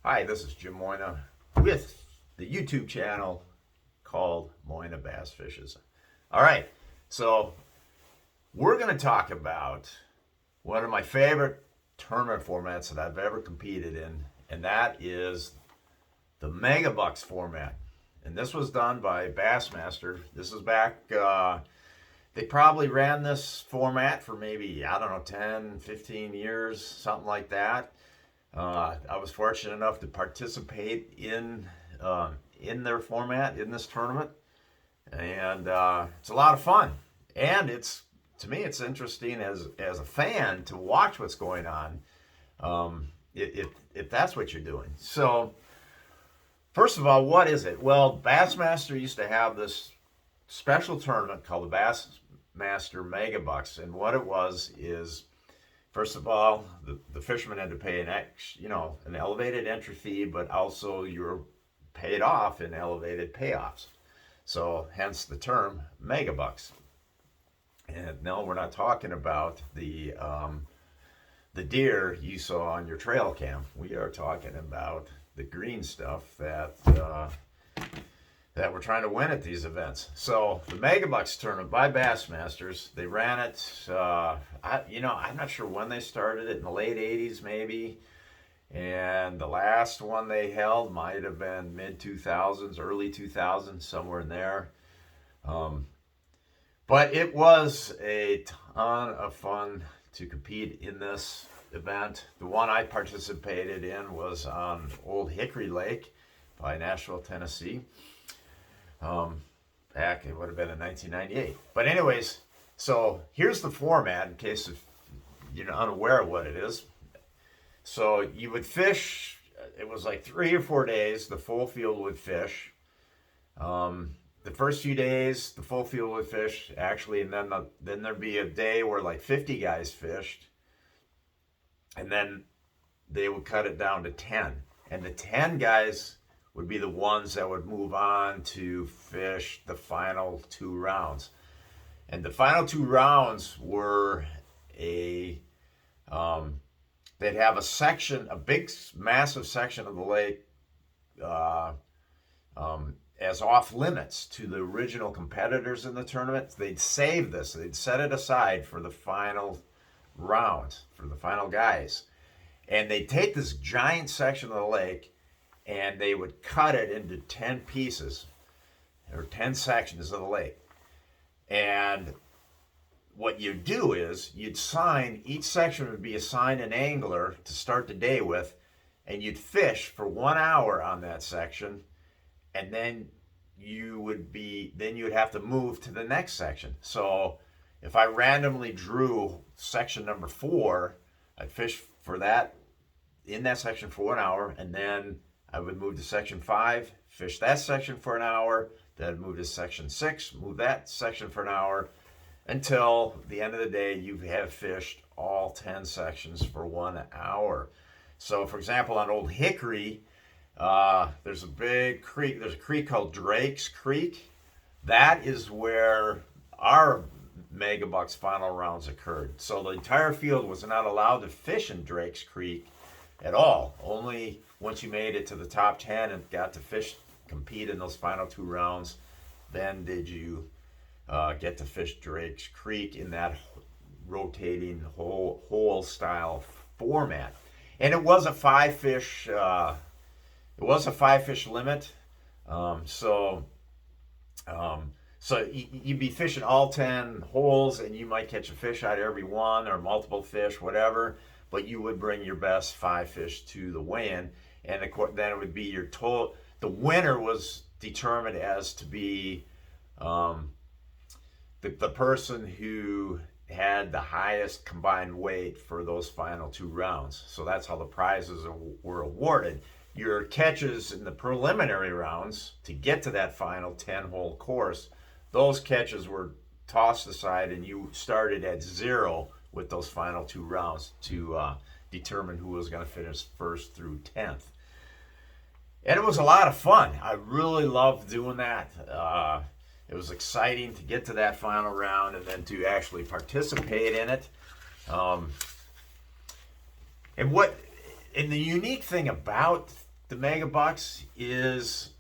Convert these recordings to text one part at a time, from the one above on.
Hi, this is Jim Moyna with the YouTube channel called Moyna Bass Fishes. All right, so we're going to talk about one of my favorite tournament formats that I've ever competed in, and that is the MegaBucks format. And this was done by Bassmaster. This is back, they probably ran this format for maybe, I don't know, 10, 15 years, something like that. I was fortunate enough to participate in their format in this tournament, and it's a lot of fun. And it's to me, it's interesting as a fan to watch what's going on, if that's what you're doing. So, first of all, what is it? Well, Bassmaster used to have this special tournament called the Bassmaster MegaBucks, and what it was is, first of all, the fishermen had to pay an elevated entry fee, but also you're paid off in elevated payoffs. So hence the term MegaBucks. And no, we're not talking about the deer you saw on your trail cam. We are talking about the green stuff that we're trying to win at these events. So the MegaBucks tournament by Bassmasters, they ran it. I'm not sure when they started it, in the late '80s maybe, and the last one they held might have been mid 2000s, early 2000s, somewhere in there. But it was a ton of fun to compete in this event. The one I participated in was on Old Hickory Lake by Nashville, Tennessee. Back, it would have been in 1998. But anyways, so here's the format in case if you're unaware of what it is. So you would fish, it was like 3 or 4 days, the full field would fish. The first few days, the full field would fish, actually, and then there'd be a day where like 50 guys fished. And then they would cut it down to 10. And the 10 guys would be the ones that would move on to fish the final 2 rounds. And the final 2 rounds were they'd have a section, a big, massive section of the lake as off limits to the original competitors in the tournament. They'd save this, they'd set it aside for the final round, for the final guys. And they'd take this giant section of the lake and they would cut it into 10 pieces or 10 sections of the lake. And what you'd do is you'd each section would be assigned an angler to start the day with, and you'd fish for 1 hour on that section, and then you would have to move to the next section. So if I randomly drew section number 4, I'd fish for that in that section for 1 hour, and then I would move to section 5, fish that section for an hour, then move to section 6, move that section for an hour, until the end of the day you have fished all 10 sections for 1 hour. So for example, on Old Hickory, there's a big creek, there's a creek called Drake's Creek. That is where our MegaBucks final rounds occurred. So the entire field was not allowed to fish in Drake's Creek at all. Only once you made it to the top 10 and got to compete in those final 2 rounds, then did you get to fish Drake's Creek in that rotating hole style format. And it was a 5-fish limit. So you'd be fishing all 10 holes, and you might catch a fish out of every one or multiple fish, whatever. But you would bring your best 5 fish to the weigh-in, and then it would be your total. The winner was determined as to be the person who had the highest combined weight for those final 2 rounds. So that's how the prizes were awarded. Your catches in the preliminary rounds to get to that final 10-hole course, those catches were tossed aside, and you started at 0 with those final 2 rounds to determine who was going to finish first through 10th. And it was a lot of fun. I really loved doing that. It was exciting to get to that final round and then to actually participate in it. And the unique thing about the MegaBucks is,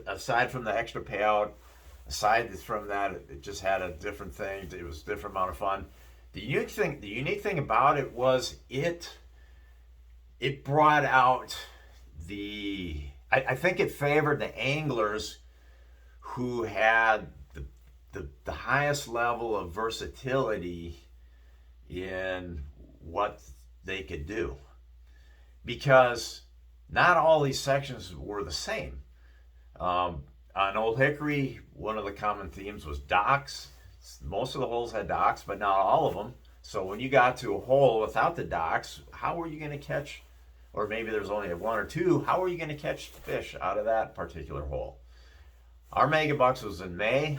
aside from the extra payout, aside from that, it just had a different thing. It was a different amount of fun. The unique thing about it was it brought out I think it favored the anglers who had the highest level of versatility in what they could do, because not all these sections were the same. On Old Hickory, one of the common themes was docks. Most of the holes had docks, but not all of them. So when you got to a hole without the docks, how were you going to catch, or maybe there's only one or two, how are you going to catch fish out of that particular hole? Our MegaBucks was in May,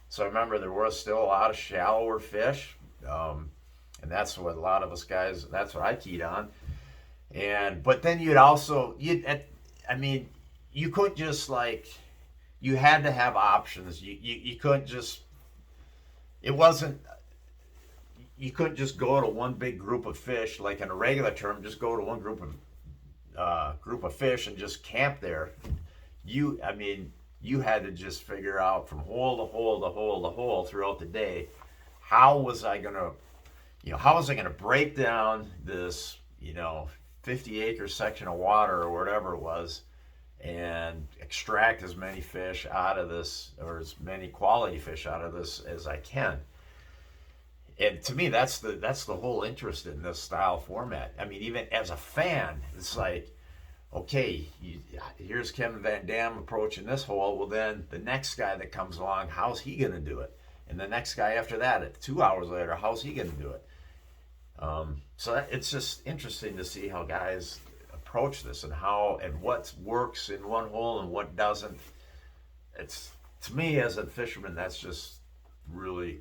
so I remember there was still a lot of shallower fish, and that's what a lot of us guys, that's what I keyed on. But then you couldn't just you had to have options. You couldn't just, you couldn't just go to one big group of fish like in a regular term. Just go to one group of fish and just camp there. You had to just figure out from hole to hole to hole to hole throughout the day, how was I gonna break down this 50-acre section of water or whatever it was, and extract as many fish out of this, or as many quality fish out of this as I can. And to me, that's the whole interest in this style format. I mean, even as a fan, it's like, okay, here's Kevin Van Dam approaching this hole. Well, then the next guy that comes along, how's he going to do it? And the next guy after that, 2 hours later, how's he going to do it? It's just interesting to see how guys approach this, and what works in one hole and what doesn't. It's, to me as a fisherman, that's just really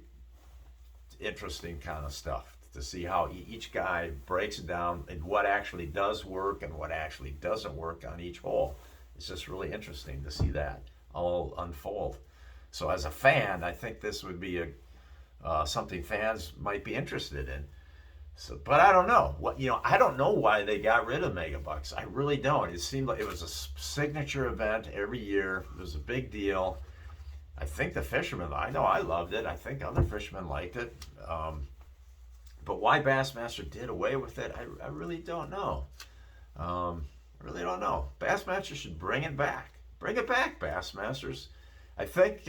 interesting kind of stuff to see how each guy breaks it down and what actually does work and what actually doesn't work on each hole. It's just really interesting to see that all unfold. So as a fan, I think this would be something fans might be interested in. So, but I don't know I don't know why they got rid of MegaBucks. I really don't. It seemed like it was a signature event every year. It was a big deal. I think the fishermen, I know I loved it. I think other fishermen liked it. But why Bassmaster did away with it, I really don't know. I really don't know. Bassmaster should bring it back. Bring it back, Bassmasters. I think,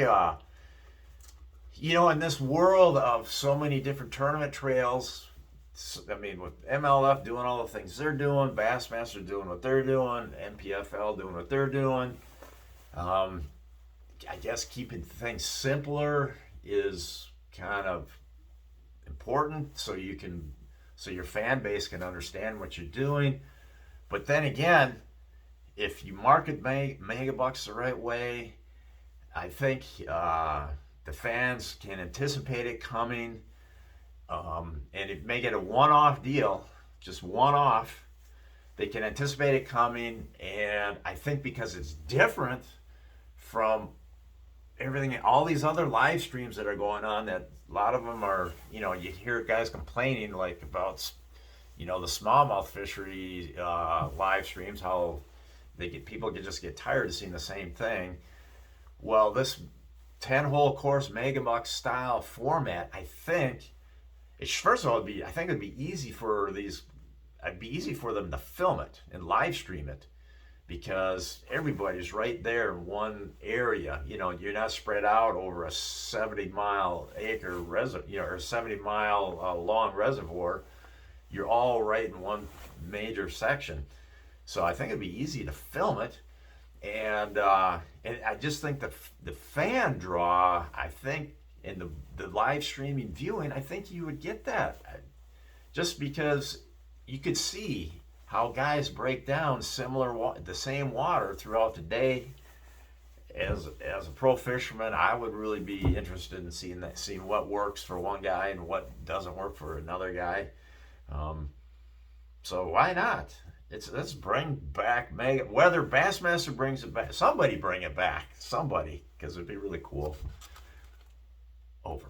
in this world of so many different tournament trails, with MLF doing all the things they're doing, Bassmaster doing what they're doing, MPFL doing what they're doing, I guess keeping things simpler is kind of important, so your fan base can understand what you're doing. But then again, if you market MegaBucks the right way, I think the fans can anticipate it coming, and it may get a one-off deal, just one-off. They can anticipate it coming, and I think because it's different from everything, all these other live streams that are going on, that a lot of them are, you hear guys complaining about, the smallmouth fishery live streams, how people just get tired of seeing the same thing. Well, this 10-hole course MegaBucks style format, I think, first of all, I think it'd be easy for them to film it and live stream it, because everybody's right there in one area. You're not spread out over a 70-mile acre or 70-mile long reservoir. You're all right in one major section. So I think it'd be easy to film it, and I just think the fan draw, I think, in the live streaming viewing, I think you would get that, just because you could see how guys break down the same water throughout the day. As a pro fisherman, I would really be interested in seeing what works for one guy and what doesn't work for another guy. So why not? Let's bring back whether Bassmaster brings it back, somebody bring it back, because it'd be really cool. Over.